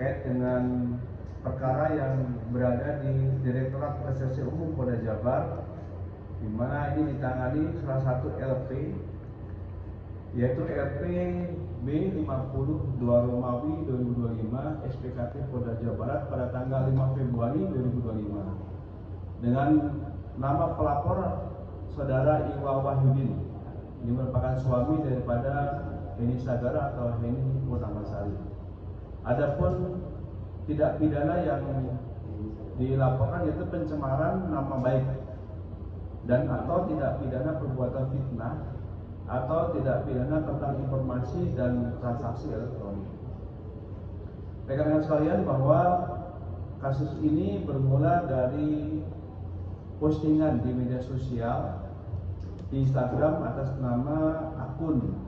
terkait dengan perkara yang berada di Direktorat Reserse Umum Polda Jabar, di mana ini ditangani salah satu LP, yaitu LP B50 2 Romawi 2025 SPKT Polda Jawa Barat pada tanggal 5 Februari 2025 dengan nama pelapor Saudara Iwa Wahyudin. Ini merupakan suami daripada Heni Sagara atau Heni Purnamasari. Adapun tindak pidana yang dilaporkan yaitu pencemaran nama baik dan atau tindak pidana perbuatan fitnah atau tindak pidana tentang informasi dan transaksi elektronik. Rekan-rekan sekalian, bahwa kasus ini bermula dari postingan di media sosial di Instagram atas nama akun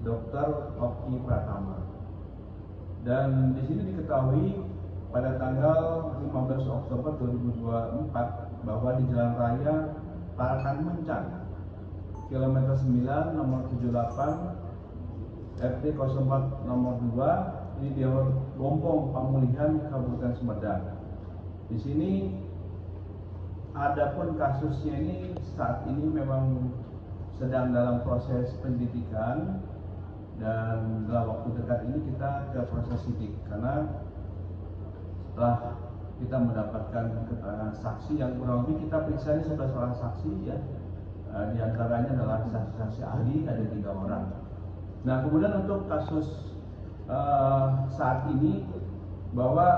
Dr. Oki Pratama. Dan di sini diketahui pada tanggal 15 Oktober 2024 bahwa di Jalan Raya Parakan Mencang, kilometer 9 nomor 78 RT 04 nomor 2 di Desa Gompong Pamulihan Kabupaten Sumedang. Di sini adapun kasusnya ini saat ini memang sedang dalam proses penyidikan, dan dalam waktu dekat ini kita ke proses sidik karena setelah kita mendapatkan keterangan saksi yang kurang lebih kita periksa ini 11 orang saksi ya. Di antaranya adalah saksi-saksi ahli, ada 3 orang. Nah, kemudian untuk kasus saat ini bahwa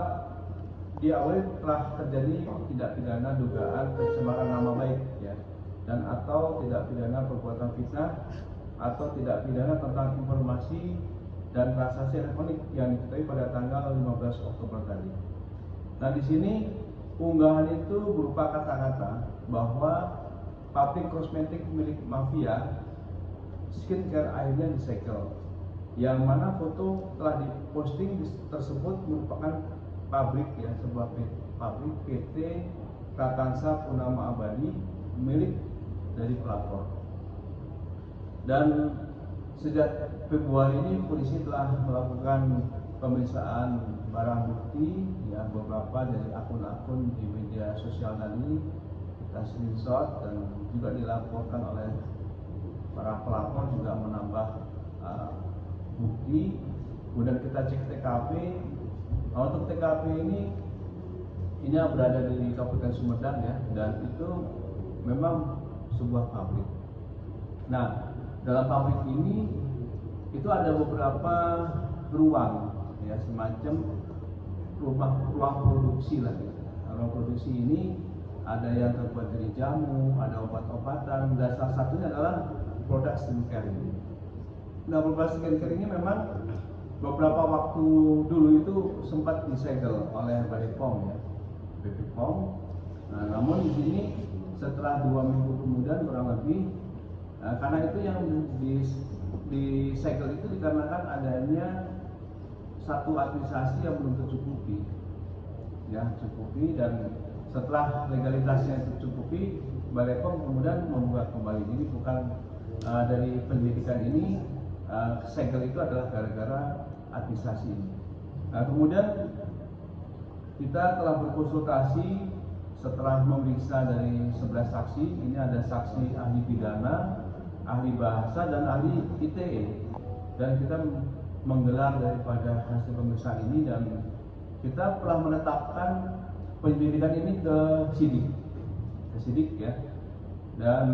diawali telah terjadi tindak pidana dugaan pencemaran nama baik ya, dan atau tindak pidana perbuatan fitnah atau tindak pidana tentang informasi dan transaksi elektronik yang diketahui pada tanggal 15 Oktober tadi. Nah, di sini unggahan itu berupa kata-kata bahwa pabrik kosmetik milik mafia skincare akhirnya disegel, yang mana foto telah diposting tersebut merupakan pabrik ya, sebuah pabrik PT Prakansa Purnama Abadi milik dari pelapor. Dan sejak Februari ini polisi telah melakukan pemeriksaan barang bukti ya, beberapa dari akun-akun di media sosial tadi kita screenshot dan juga dilaporkan oleh para pelapor, juga menambah bukti. Kemudian kita cek TKP. Untuk TKP ini berada di Kabupaten Sumedang ya, dan itu memang sebuah pabrik. Nah, dalam pabrik ini itu ada beberapa ruang ya, semacam ruang produksi lah ya. Ruang produksi ini ada yang terbuat dari jamu, ada obat-obatan, dan salah satunya adalah produk skincare ini. Nah, produk skincare ini memang beberapa waktu dulu itu sempat disegel oleh BPOM ya, BPOM. Nah, namun di sini setelah 2 minggu kemudian kurang lebih, karena itu yang disegel itu dikarenakan adanya satu administrasi yang belum tercukupi ya, dan setelah legalitasnya tercukupi, BPOM kemudian membuat kembali. Ini bukan dari penyidikan ini, segel itu adalah gara-gara administrasi ini. Nah, kemudian kita telah berkonsultasi setelah memeriksa dari 11 saksi. Ini ada saksi ahli pidana, ahli bahasa, dan ahli ITE. Dan kita menggelar daripada hasil pemeriksaan ini, dan kita telah menetapkan penyidikan ini ke sidik ya. Dan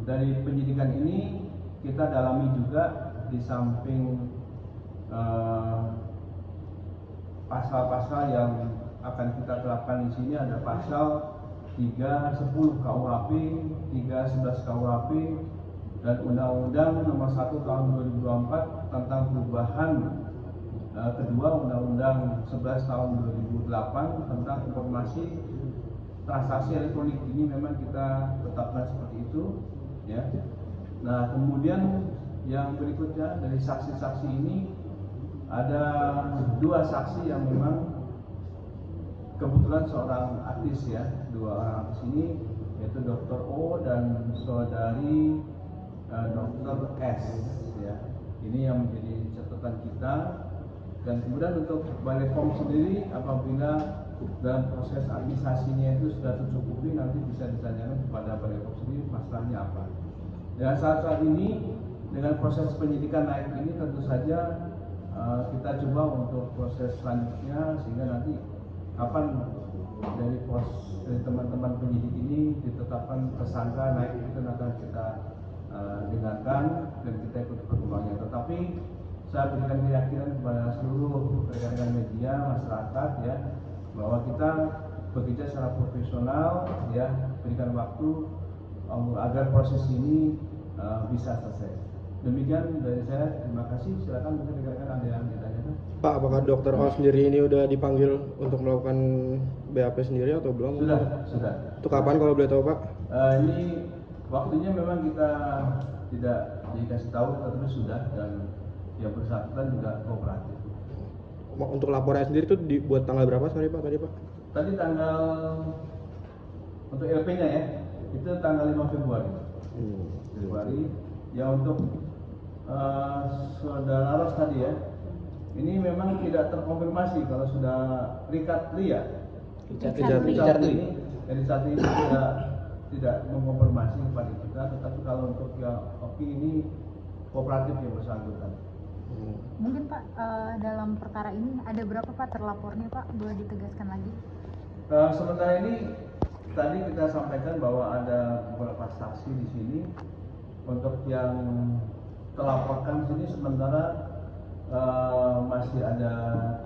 dari penyidikan ini kita dalami juga di samping pasal-pasal yang akan kita terapkan di sini, ada pasal 310 KUHP, 311 KUHP, dan Undang-Undang Nomor 1 Tahun 2024 tentang perubahan kedua Undang-Undang 11 Tahun 2008 tentang informasi transaksi elektronik. Ini memang kita tetapkan seperti itu ya. Nah, kemudian yang berikutnya dari saksi-saksi ini ada 2 saksi yang memang kebetulan seorang artis ya, 2 orang artis ini, yaitu Dr. O dan saudari Dr. S ya. Ini yang menjadi catatan kita. Dan kemudian untuk Balai POM sendiri, apabila dalam proses administrasinya itu sudah tercukupi, nanti bisa ditanyakan kepada Balai POM sendiri masalahnya apa. Dan saat ini dengan proses penyidikan naik ini tentu saja kita coba untuk proses selanjutnya, sehingga nanti kapan dari teman-teman penyidik ini ditetapkan tersangka naik itu akan kita dengarkan dan kita ikut perkembangannya. Tetapi saya berikan keyakinan kepada seluruh rekan-rekan media, masyarakat ya, bahwa kita bekerja secara profesional ya, berikan waktu agar proses ini bisa selesai. Demikian dari saya, terima kasih. Silakan mungkin rekan-rekan ada yang ditanyakan. Pak, apakah Dokter O sendiri ini udah dipanggil untuk melakukan BAP sendiri atau belum? Sudah. Itu kapan kalau boleh tahu Pak? Ini waktunya memang kita tidak dikasih tahu, tetapi sudah, dan yang bersangkutan juga kooperatif. Untuk laporan sendiri itu dibuat tanggal berapa sorry Pak tadi Pak? Tadi tanggal untuk LP-nya ya, itu tanggal 5 Februari. Februari. Ya untuk saudara Ros tadi ya, ini memang tidak terkonfirmasi kalau sudah Richard Lee ya. Richard Lee. Jadi saat ini tidak mengonfirmasi kepada kita, tetapi kalau untuk yang Oki ini kooperatif yang bersangkutan. Mungkin Pak, dalam perkara ini ada berapa Pak terlapornya Pak? Boleh ditegaskan lagi? Sementara ini tadi kita sampaikan bahwa ada beberapa saksi di sini. Untuk yang terlaporkan sini sementara masih ada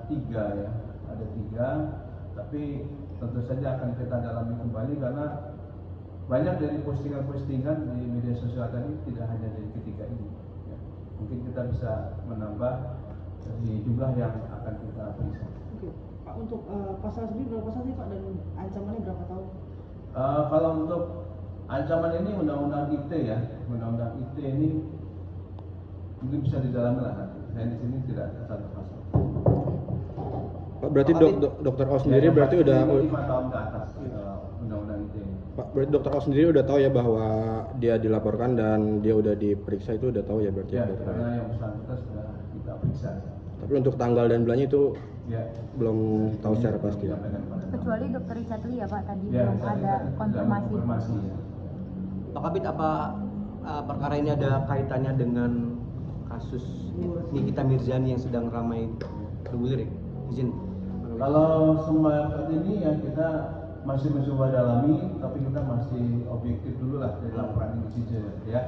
3 ya, ada 3. Tapi tentu saja akan kita dalami kembali karena banyak dari postingan-postingan di media sosial tadi tidak hanya dari ketiga ini. Mungkin kita bisa menambah dari jumlah yang akan kita periksa. Oke, Pak, untuk pasal sendiri berapa pasal sih Pak, dan ancamannya berapa tahun? Kalau untuk ancaman ini undang-undang ITE ya, undang-undang ITE ini mungkin bisa didalami lah nanti. Saya di sini tidak satu pasal. Pak, berarti Dokter O sendiri ya, berarti udah 5 tahun ke atas undang-undang ITE ini. Pak, berarti Dokter O sendiri udah tahu ya bahwa dia dilaporkan dan dia udah diperiksa, itu udah tahu ya berarti? Ya, karena yang bersangkutan sudah kita periksa. Tapi untuk tanggal dan bulannya itu ya, belum tahu secara pasti. Kecuali Dokter Richard Lee ya Pak, tadi ya, belum ada konfirmasi. Ya. Pak Kabid, apa perkara ini ada kaitannya dengan kasus Nikita Mirzani yang sedang ramai bergulir? Izin. Kalau semua saat ini ya kita masih mencoba dalami, tapi kita masih objektif dulu lah dari laporan ini saja ya.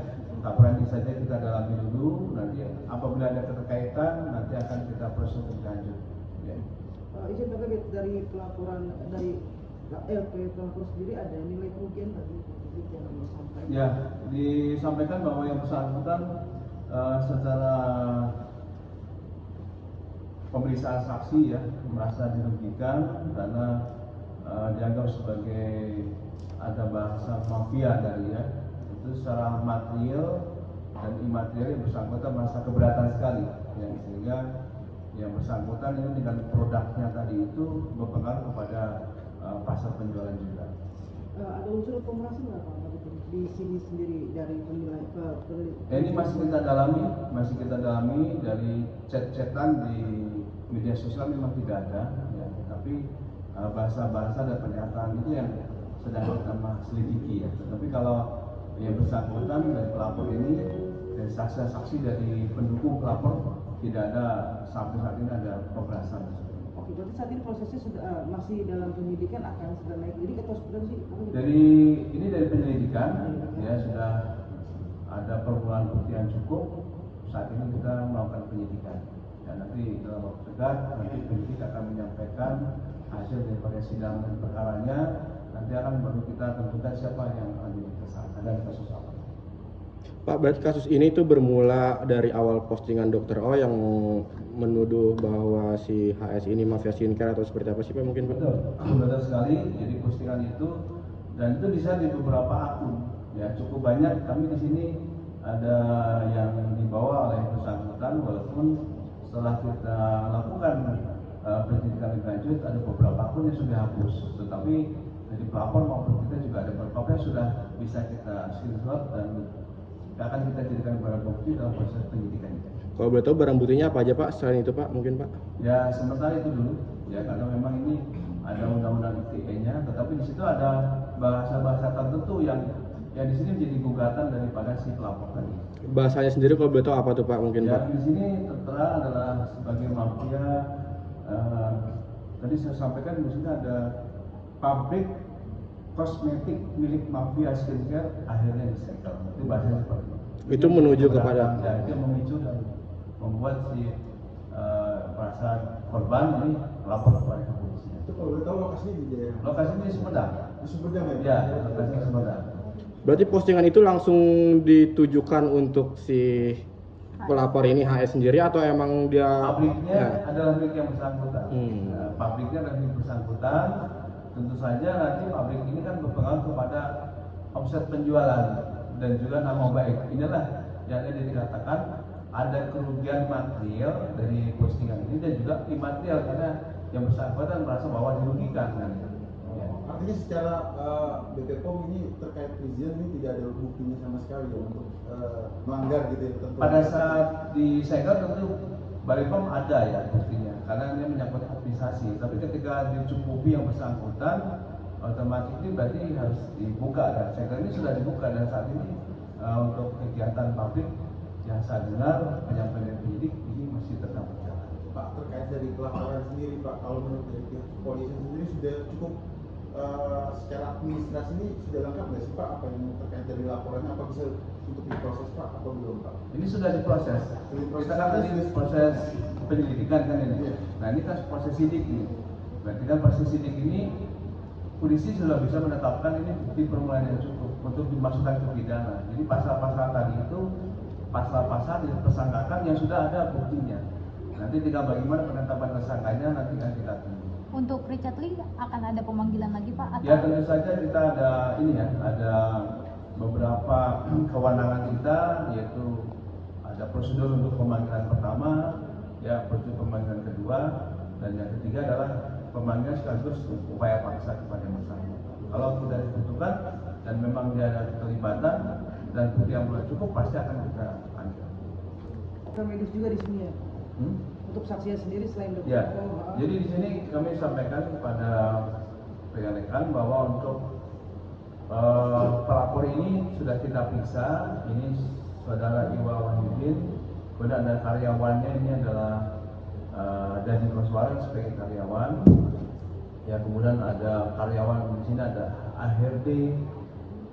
Laporan ini saja kita dalami dulu, nanti apabila ada keterkaitan nanti akan kita proses lebih lanjut. Ya. Izin Pak Kabid, dari pelaporan dari LP pelapor sendiri ada nilai kerugian tadi yang disampaikan? Ya, disampaikan bahwa yang bersangkutan secara pemeriksaan saksi ya merasa dirugikan karena dianggap sebagai ada bahasa mafia dari ya, itu secara material dan imaterial yang bersangkutan merasa keberatan sekali ya, sehingga yang bersangkutan ini dengan produknya tadi itu berpengaruh kepada pasar penjualan juga. Ada unsur pemerasan nggak Pak di sini sendiri dari penilai ini masih kita dalami dari chat-chatan di media sosial memang tidak ada ya, tapi bahasa-bahasa dan pernyataan itu yang sedang kita selidiki ya. Tapi kalau yang bersangkutan dari pelapor ini, dari saksi-saksi dari pendukung pelapor tidak ada sampai saat ini ada pemerasan. Oke, berarti saat ini prosesnya sudah masih dalam penyidikan, akan sudah naik lidik atau sudah sih? Dari penyelidikan ya, sudah ada permulaan bukti yang cukup. Saat ini kita melakukan penyidikan. Dan nanti dalam waktu dekat nanti penyidik akan menyampaikan hasil daripada sidang dan perkaranya. Nanti akan baru kita tentukan siapa yang akan ditersangka dan kasus apa. Pak, berarti kasus ini tuh bermula dari awal postingan Dokter O yang menuduh bahwa si HS ini mafia skincare atau seperti apa sih Pak mungkin Pak? Betul sekali. Jadi postingan itu dan itu bisa di beberapa akun ya, cukup banyak. Kami di sini ada yang dibawa oleh bersangkutan, walaupun setelah kita lakukan penyidikan lebih lanjut ada beberapa akun yang sudah hapus, tetapi dari pelapor maupun kita juga ada beberapa yang sudah bisa kita screenshot dan akan kita jadikan barang bukti dalam proses penyidikan ini. Kalau boleh tahu barang buktinya apa aja Pak selain itu Pak mungkin Pak? Ya sementara itu dulu ya, karena memang ini ada undang-undang ITE-nya, tetapi di situ ada bahasa-bahasa tertentu yang di sini menjadi gugatan daripada si pelapor tadi. Bahasanya sendiri kalau boleh tahu apa tuh Pak mungkin Ya Pak? di sini tertera adalah sebagai mafia. Tadi saya sampaikan di sini ada pabrik kosmetik milik mafia skincare akhirnya disegel. Itu bahasanya seperti itu. Itu menuju kepada ya, itu memicu dan membuat si perasaan korban ini lapor kepada polisi. Itu kalau boleh tahu lokasinya di daerah Lokasinya di Sumedang. di Sumedang ya? Ya, lokasinya Sumedang. Berarti postingan itu langsung ditujukan untuk si pelapor ini HS sendiri atau emang dia Pabriknya ya. adalah milik yang bersangkutan. Hmm. Nah, pabriknya adalah milik bersangkutan. Tentu saja nanti pabrik ini kan berpengaruh kepada omset penjualan dan juga nama baik. Inilah yang tadi dikatakan ada kerugian material dari postingan ini dan juga imaterial karena yang bersangkutan merasa bahwa dirugikan kan. Ya. Artinya secara BP POM ini terkait perizinan ini tidak ada buktinya sama sekali ya untuk melanggar gitu ya tentu. Pada saat disegel tentu Balai POM ada ya buktinya karena ini menyangkut administrasi. Tapi ketika dicukupi yang bersangkutan, otomatis ini berarti harus dibuka dan segel ini sudah dibuka dan saat ini untuk kegiatan pabrik yang saya dengar penyampaian penyidik ini masih tetap berjalan. Pak, terkait dari pelaporan sendiri Pak, kalau menurut dari pihak kepolisian sendiri sudah cukup secara administrasi ini sudah lengkap nggak sih Pak? Apa yang terkait dari laporannya, apa bisa untuk diproses Pak, apa belum Pak? Ini sudah diproses. Kita kan tadi proses penyelidikan kan ini. Iya. Nah ini kan proses sidik ini. Berarti kan proses sidik ini polisi sudah bisa menetapkan ini bukti permulaan yang cukup untuk dimasukkan ke pidana. Jadi pasal-pasal tadi itu pasal-pasal dipersangkakan yang sudah ada buktinya. Nanti tinggal bagaimana penetapan tersangkanya nanti kan kita tunggu. Untuk Richard Lee akan ada pemanggilan lagi Pak? Atau Ya tentu saja kita ada ini ya, ada beberapa kewenangan kita, yaitu ada prosedur untuk pemanggilan pertama, ya prosedur pemanggilan kedua, dan yang ketiga adalah pemanggilan sekaligus upaya paksa kepada yang bersangkutan. Kalau sudah dibutuhkan dan memang dia ada keterlibatan dan bukti yang belum cukup, pasti akan kita panggil. Medis juga di sini ya. Untuk saksinya sendiri selain dokter Ya, POM, jadi di sini kami sampaikan kepada rekan-rekan bahwa untuk pelapor ini sudah kita periksa. Ini saudara Iwa Wahyudin, kemudian ada karyawannya ini adalah Dadi Koswara sebagai karyawan. Ya, kemudian ada karyawan di sini ada AHRD,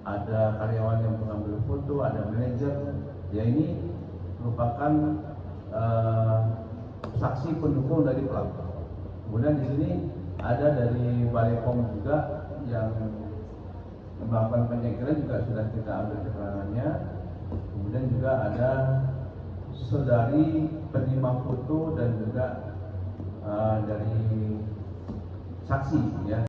ada karyawan yang mengambil foto, ada manajer. Ya ini merupakan saksi pendukung dari pelapor. Kemudian di sini ada dari Balai POM juga yang melakukan penyegelan juga sudah kita ambil keterangannya. Kemudian juga ada saudari penerima foto dan juga dari saksi ya.